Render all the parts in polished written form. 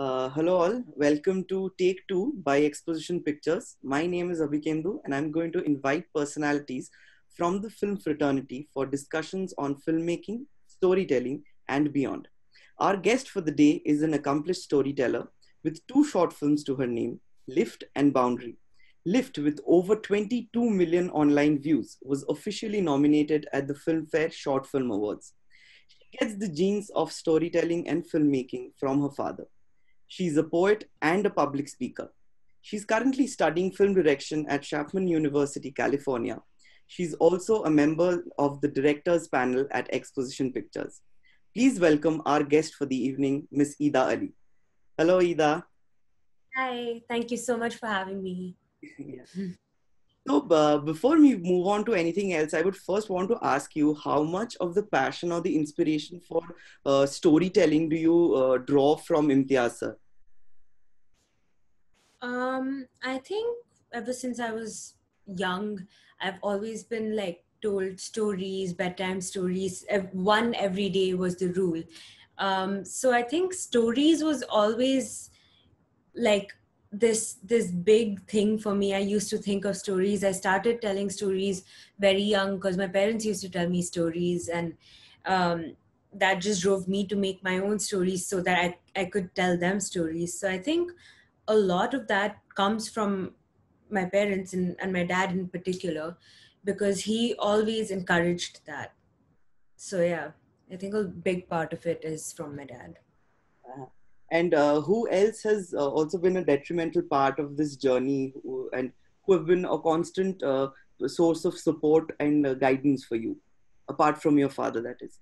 Hello all, welcome to Take Two by Exposition Pictures. My name is Abhikendu and I'm going to invite personalities from the film fraternity for discussions on filmmaking, storytelling and beyond. Our guest for the day is an accomplished storyteller with two short films to her name, Lift and Boundary. Lift, with over 22 million online views, was officially nominated at the Filmfare Short Film Awards. She gets the genes of storytelling and filmmaking from her father. She's a poet and a public speaker. She's currently studying film direction at Chapman University, California. She's also a member of the directors panel at Exposition Pictures. Please welcome our guest for the evening, Miss Ida Ali. Hello, Ida. Hi, thank you so much for having me. Yeah. So, before we move on to anything else, I would first want to ask you how much of the passion or the inspiration for storytelling do you draw from Imtiaz sir? I think ever since I was young, I've always been like told stories, bedtime stories. One every day was the rule. So I think stories was always like this big thing for me. I used to think of stories. I started telling stories very young because my parents used to tell me stories, and that just drove me to make my own stories so that I could tell them stories. So I think a lot of that comes from my parents and my dad in particular, because he always encouraged that. So yeah, I think a big part of it is from my dad. Uh, And who else has also been a detrimental part of this journey and who have been a constant source of support and guidance for you, apart from your father, that is?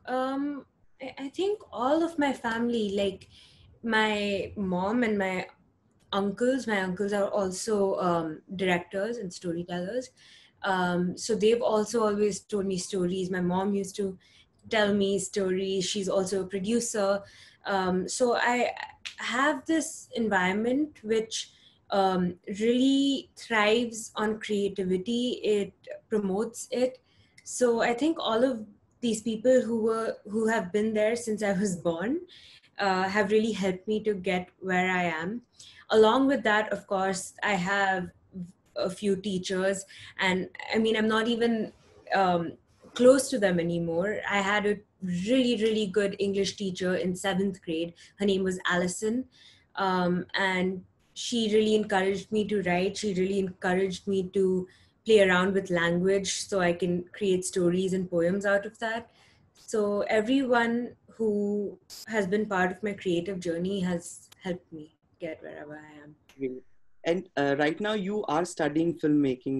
Um, I think all of my family, like my mom and my uncles are also directors and storytellers. So they've also always told me stories. My mom used to tell me stories. She's also a producer. So I have this environment which really thrives on creativity. It promotes it. So I think all of these people who have been there since I was born have really helped me to get where I am. Along with that, of course, I have a few teachers, and I mean, I'm not even um, close to them anymore. I had a really good English teacher in seventh grade. Her name was Allison, and she really encouraged me to write. She really encouraged me to play around with language so I can create stories and poems out of that. So everyone who has been part of my creative journey has helped me get wherever I am. Great. And right now you are studying filmmaking.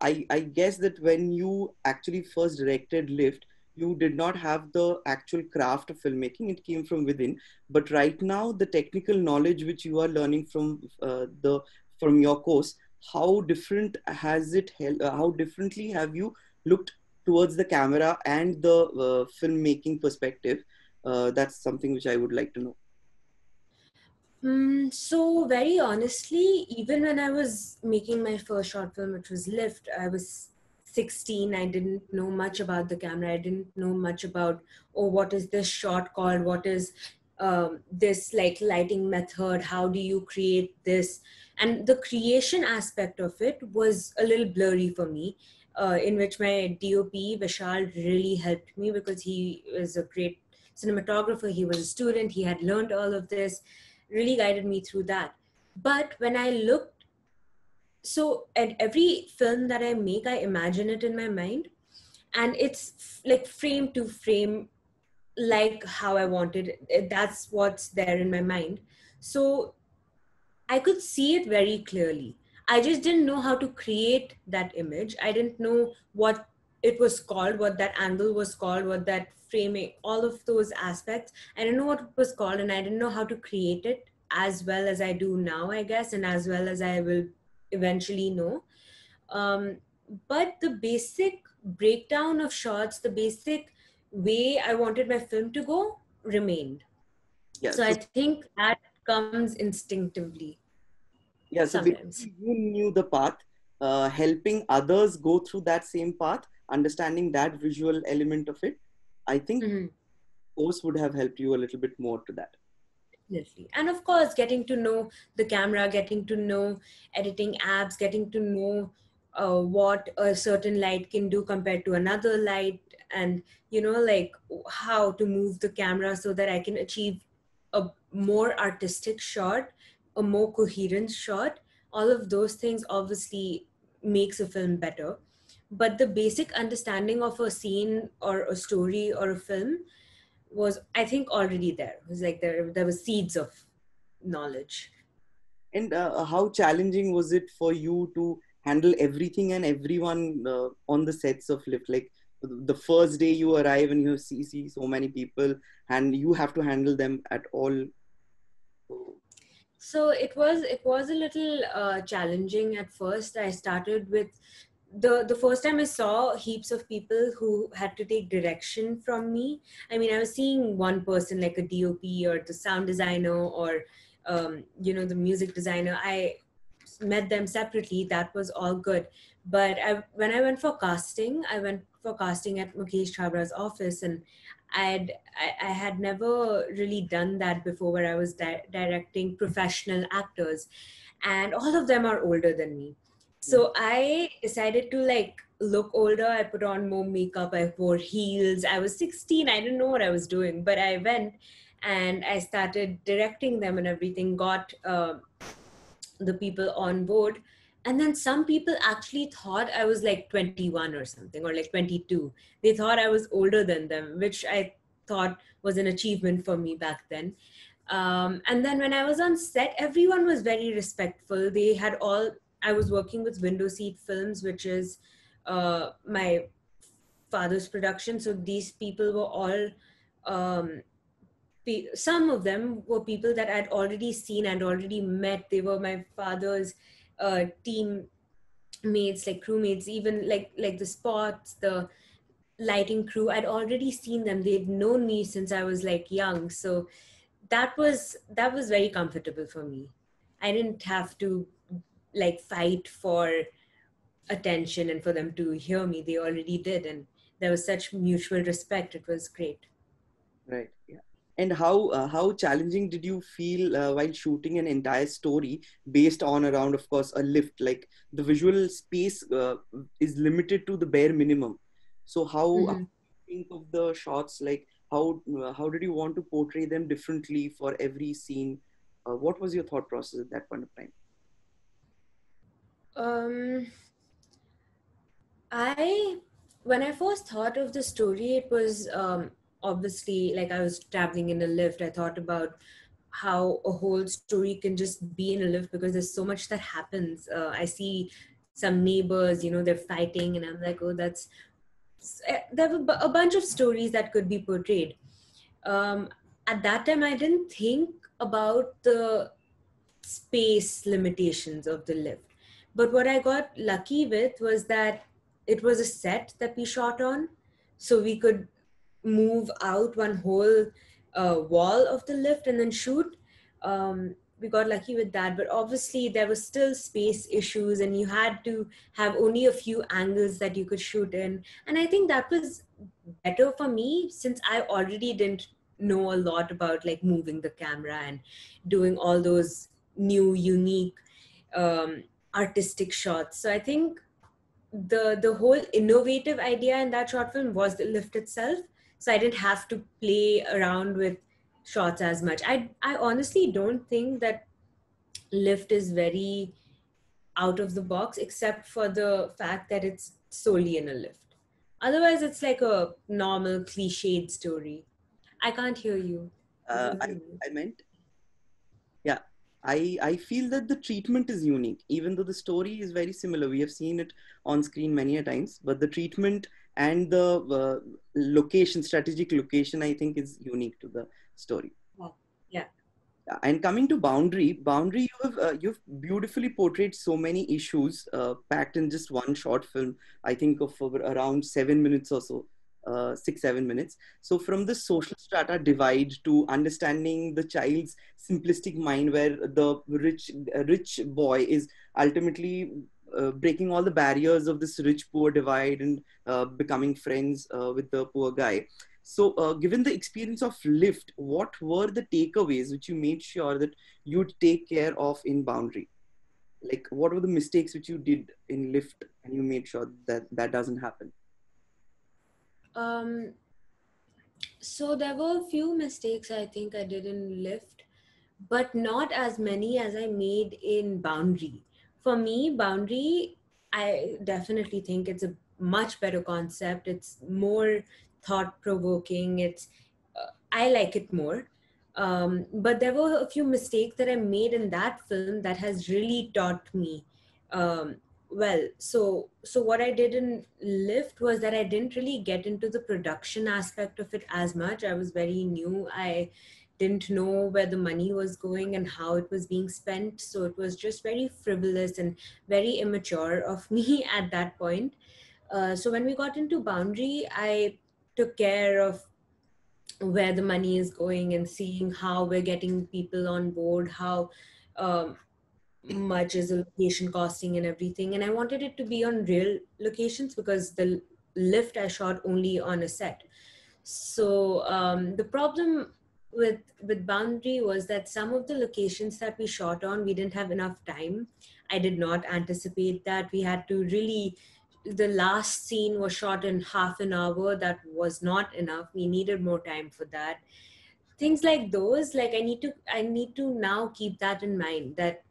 I guess that when you actually first directed Lift, you did not have the actual craft of filmmaking. It came from within. But right now, the technical knowledge which you are learning from your course, how different has it held? How differently have you looked towards the camera and the filmmaking perspective? That's something which I would like to know. So very honestly, even when I was making my first short film, which was Lift, I was 16. I didn't know much about the camera. I didn't know much about, oh, what is this shot called? What is this like lighting method? How do you create this? And the creation aspect of it was a little blurry for me, in which my DOP, Vishal, really helped me because he was a great cinematographer. He was a student. He had learned all of this, really guided me through that. But when I looked, so at every film that I make, I imagine it in my mind, and it's like frame to frame, like how I wanted it. That's what's there in my mind. So I could see it very clearly. I just didn't know how to create that image. I didn't know what it was called, what that angle was called, what that framing, all of those aspects. I didn't know what it was called, and I didn't know how to create it as well as I do now, I guess, and as well as I will eventually know. Um, but the basic breakdown of shots, the basic way I wanted my film to go remained. Yeah. So I think that comes instinctively So sometimes. basically you knew the path, helping others go through that same path, understanding that visual element of it. I think Mm-hmm. course would have helped you a little bit more to that. Definitely. And of course, getting to know the camera, getting to know editing apps, getting to know what a certain light can do compared to another light, and, like how to move the camera so that I can achieve a more artistic shot, a more coherent shot. All of those things obviously makes a film better. But the basic understanding of a scene or a story or a film was, I think, already there. It was like there was seeds of knowledge. And how challenging was it for you to handle everything and everyone on the sets of Lift? Like the first day you arrive and you see so many people and you have to handle them at all. So it was a little challenging at first. I started with the first time I saw heaps of people who had to take direction from me. I mean, I was seeing one person, like a DOP or the sound designer, or the music designer. I met them separately. That was all good. But when I went for casting, I went for casting at Mukesh Chabra's office, and I had never really done that before, where I was directing professional actors, and all of them are older than me. So I decided to like look older. I put on more makeup. I wore heels. I was 16. I didn't know what I was doing, but I went and I started directing them and everything. Got the people on board. And then some people actually thought I was like 21 or something, or like 22. They thought I was older than them, which I thought was an achievement for me back then. And then when I was on set, everyone was very respectful. They had all, I was working with Window Seat Films, which is my father's production. So these people were all um, some of them were people that I'd already seen and already met. They were my father's team mates, like crewmates, even like the spots, the lighting crew. I'd already seen them. They'd known me since I was like young. So that was very comfortable for me. I didn't have to like fight for attention and for them to hear me. They already did, and there was such mutual respect. It was great. Right. Yeah. And how challenging did you feel while shooting an entire story based on around, of course, a lift? Like the visual space is limited to the bare minimum. So how Mm-hmm. do you think of the shots? Like how did you want to portray them differently for every scene? What was your thought process at that point of time? Um, I when I first thought of the story, it was obviously like I was traveling in a lift. I thought about how a whole story can just be in a lift because there's so much that happens. I see some neighbors, they're fighting, and I'm like, oh, there were a bunch of stories that could be portrayed. Um, at that time, I didn't think about the space limitations of the lift. But what I got lucky with was that it was a set that we shot on. So we could move out one whole wall of the lift and then shoot. We got lucky with that. But obviously, there was still space issues, and you had to have only a few angles that you could shoot in. And I think that was better for me since I already didn't know a lot about like moving the camera and doing all those new, unique, um, artistic shots. So I think the whole innovative idea in that short film was the lift itself. So I didn't have to play around with shots as much. I honestly don't think that lift is very out of the box, except for the fact that it's solely in a lift. Otherwise, it's like a normal cliched story. I can't hear you. If Uh, you I can mute. I meant yeah. I feel that the treatment is unique, even though the story is very similar. We have seen it on screen many a times, but the treatment and the location, strategic location, I think is unique to the story. Oh, yeah. And coming to boundary, you've beautifully portrayed so many issues packed in just one short film. I think of around 7 minutes or so, 6 7 minutes. So from the social strata divide to understanding the child's simplistic mind, where the rich boy is ultimately breaking all the barriers of this rich poor divide and becoming friends with the poor guy. So, given the experience of lift, what were the takeaways which you made sure that you'd take care of in boundary? Like, what were the mistakes which you did in lift and you made sure that that doesn't happen? Um, so there were a few mistakes I think I did in Lyft, but not as many as I made in Boundary. For me, Boundary, I definitely think it's a much better concept. It's more thought provoking. I like it more. But there were a few mistakes that I made in that film that has really taught me. Um, so what I did in Lift was that I didn't really get into the production aspect of it as much. I was very new. I didn't know where the money was going and how it was being spent. So it was just very frivolous and very immature of me at that point. So when we got into Boundary, I took care of where the money is going and seeing how we're getting people on board, how um, much is a location costing and everything. And I wanted it to be on real locations because the lift I shot only on a set. So the problem with Boundary was that some of the locations that we shot on, we didn't have enough time. I did not anticipate that. We had to really, the last scene was shot in half an hour. That was not enough. We needed more time for that. Things like those, like I need to now keep that in mind, that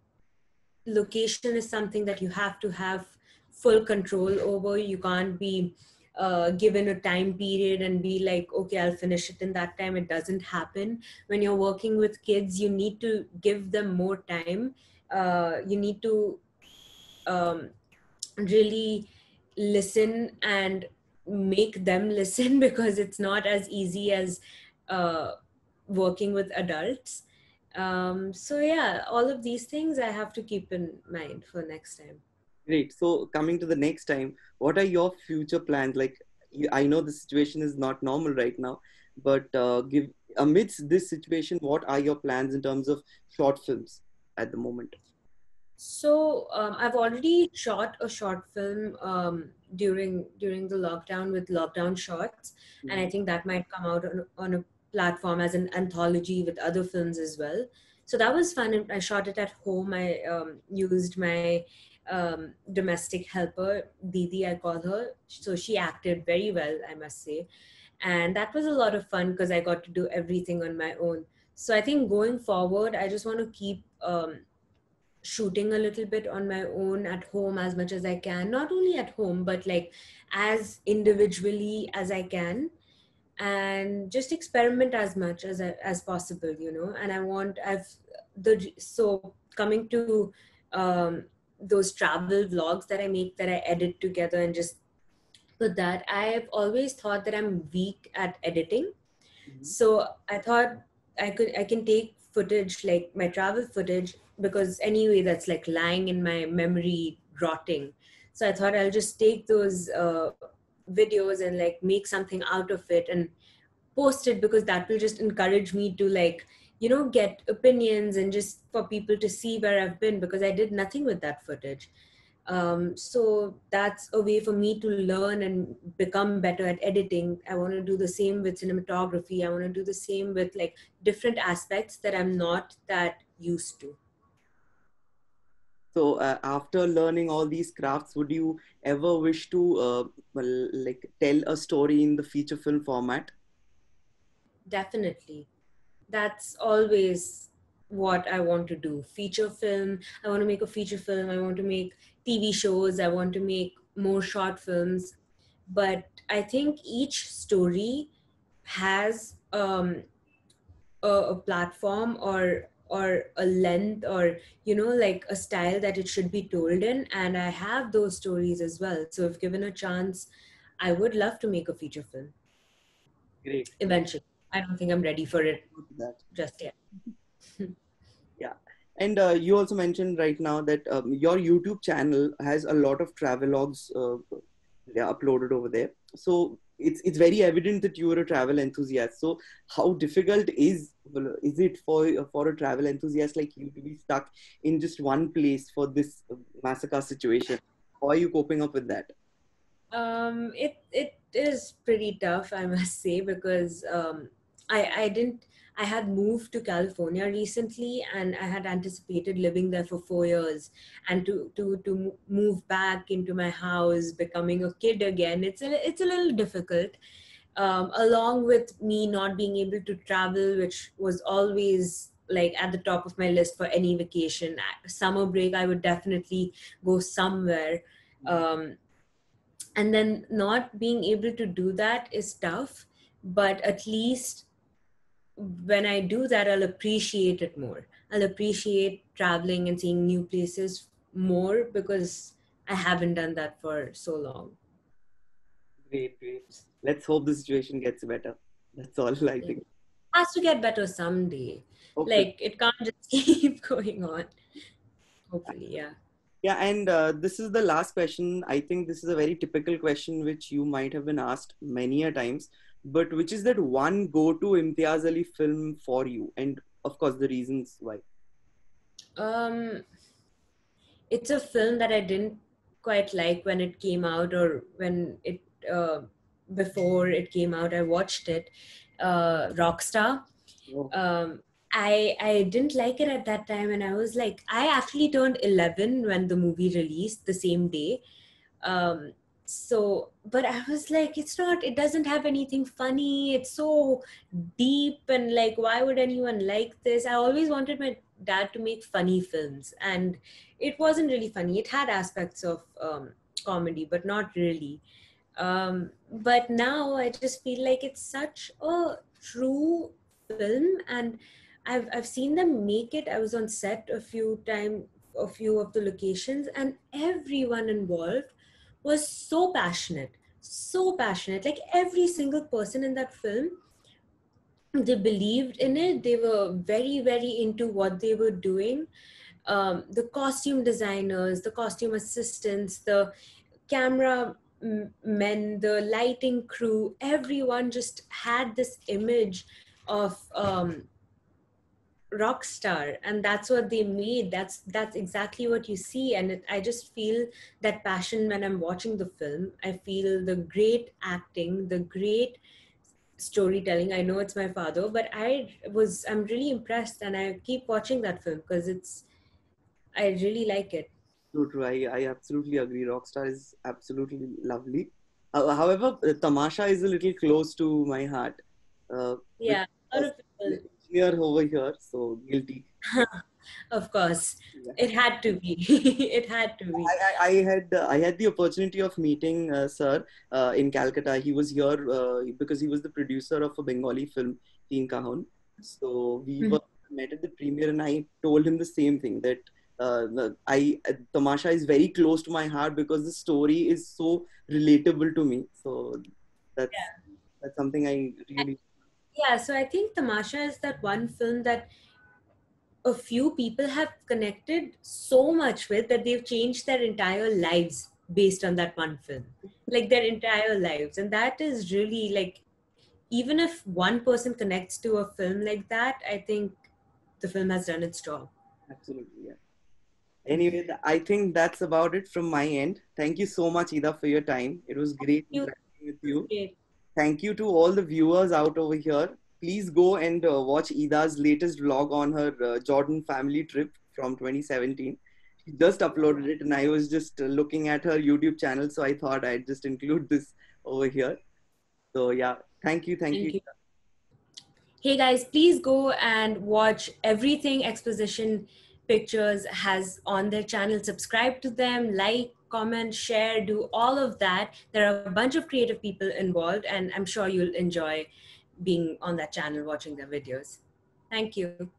location is something that you have to have full control over. You can't be given a time period and be like, okay, I'll finish it in that time. It doesn't happen. When you're working with kids, you need to give them more time. You need to um, really listen and make them listen because it's not as easy as uh, working with adults. So yeah, all of these things I have to keep in mind for next time. Great. So, coming to the next time, what are your future plans? Like, I know the situation is not normal right now, but give amidst this situation, what are your plans in terms of short films at the moment? So I've already shot a short film during the lockdown with lockdown shots, and I Mhm. think that might come out on a platform as an anthology with other films as well. So that was fun. And I shot it at home. I used my domestic helper, Didi, I call her. So she acted very well, I must say, and that was a lot of fun because I got to do everything on my own. So I think going forward, I just want to keep shooting a little bit on my own at home as much as I can, not only at home but like as individually as I can, and just experiment as much as possible, you know. And I want I've the so coming to those travel vlogs that I make, that I edit together and just put that, I've always thought that I'm weak at editing. Mhm. So I thought I can take footage, like my travel footage, because anyway that's like lying in my memory rotting. So I thought I'll just take those videos and like make something out of it and post it, because that will just encourage me to like, you know, get opinions and just for people to see where I've been, because I did nothing with that footage. So that's a way for me to learn and become better at editing. I want to do the same with cinematography. I want to do the same with like different aspects that I'm not that used to. So, after learning all these crafts, would you ever wish to, well, like, tell a story in the feature film format? Definitely. That's always what I want to do. Feature film. I want to make a feature film. I want to make TV shows. I want to make more short films. But I think each story has a platform or a length, or you know, like a style that it should be told in, and I have those stories as well. So if given a chance, I would love to make a feature film Great. eventually. I don't think I'm ready for it Good to that. just yet. Yeah. And you also mentioned right now that your YouTube channel has a lot of travelogues yeah, uploaded over there. So it's very evident that you are a travel enthusiast. So how difficult is it for a travel enthusiast like you to be stuck in just one place for this massacre situation? How are you coping up with that? It is pretty tough, I must say, because I had moved to California recently, and I had anticipated living there for 4 years, and to move back into my house, becoming a kid again. It's a little difficult. Along with me not being able to travel, which was always like at the top of my list for any vacation. Summer break, I would definitely go somewhere. Um, and then not being able to do that is tough, but at least when I do that, I'll appreciate it more. I'll appreciate traveling and seeing new places more, because I haven't done that for so long. Great, great. Let's hope the situation gets better. That's all I It think. has to get better someday. Hopefully. Like, it can't just keep going on. Hopefully, yeah. Yeah, and this is the last question. I think this is a very typical question which you might have been asked many a times, but which is that one go-to Imtiaz Ali film for you, and of course the reasons why. Um, it's a film that I didn't quite like when it came out, or when it uh, before it came out. I watched it, Rockstar. Oh, Um, I didn't like it at that time, and I was like, I actually turned 11 when the movie released, the same day. um so, but I was like, it doesn't have anything funny. It's so deep, and like, why would anyone like this? I always wanted my dad to make funny films, and it wasn't really funny. It had aspects of comedy, but not really. But now I just feel like it's such a true film, and I've seen them make it. I was on set a few of the locations, and everyone involved was so passionate. Like, every single person in that film, they believed in it. They were very, very into what they were doing. The costume designers, the costume assistants, the camera men, the lighting crew, everyone just had this image of rock star, and that's what they made. That's exactly what you see, and I just feel that passion when I'm watching the film. I feel the great acting, the great storytelling. I know it's my father, but I'm really impressed, and I keep watching that film because I really like it. true, true. I absolutely agree. Rockstar is absolutely lovely. However, Tamasha is a little close to my heart, Yeah, a because lot of people. engineer over here, so guilty. Of course, Yeah. it had to be. It had to be. I had the opportunity of meeting Sir in Calcutta. He was here because he was the producer of a Bengali film, Teen Kahun. So we were met at the premiere, and I told him the same thing, that Tamasha is very close to my heart because the story is so relatable to me. So that's that's something I really. Yeah, so I think Tamasha is that one film that a few people have connected so much with, that they've changed their entire lives based on that one film. Like, their entire lives. And that is really like, even if one person connects to a film like that, I think the film has done its job. Absolutely, yeah. Anyway, I think that's about it from my end. Thank you so much, Ida, for your time. It was great You, interacting with you. great. Thank you to all the viewers out over here. Please go and watch Ida's latest vlog on her Jordan family trip from 2017. She just uploaded it, and I was just looking at her YouTube channel, so I thought I'd just include this over here. So, yeah, thank you. Thank you. Hey guys, please go and watch everything Exposition Pictures has on their channel. Subscribe to them, like, comment, share, do all of that. There are a bunch of creative people involved, and I'm sure you'll enjoy being on that channel watching their videos. Thank you.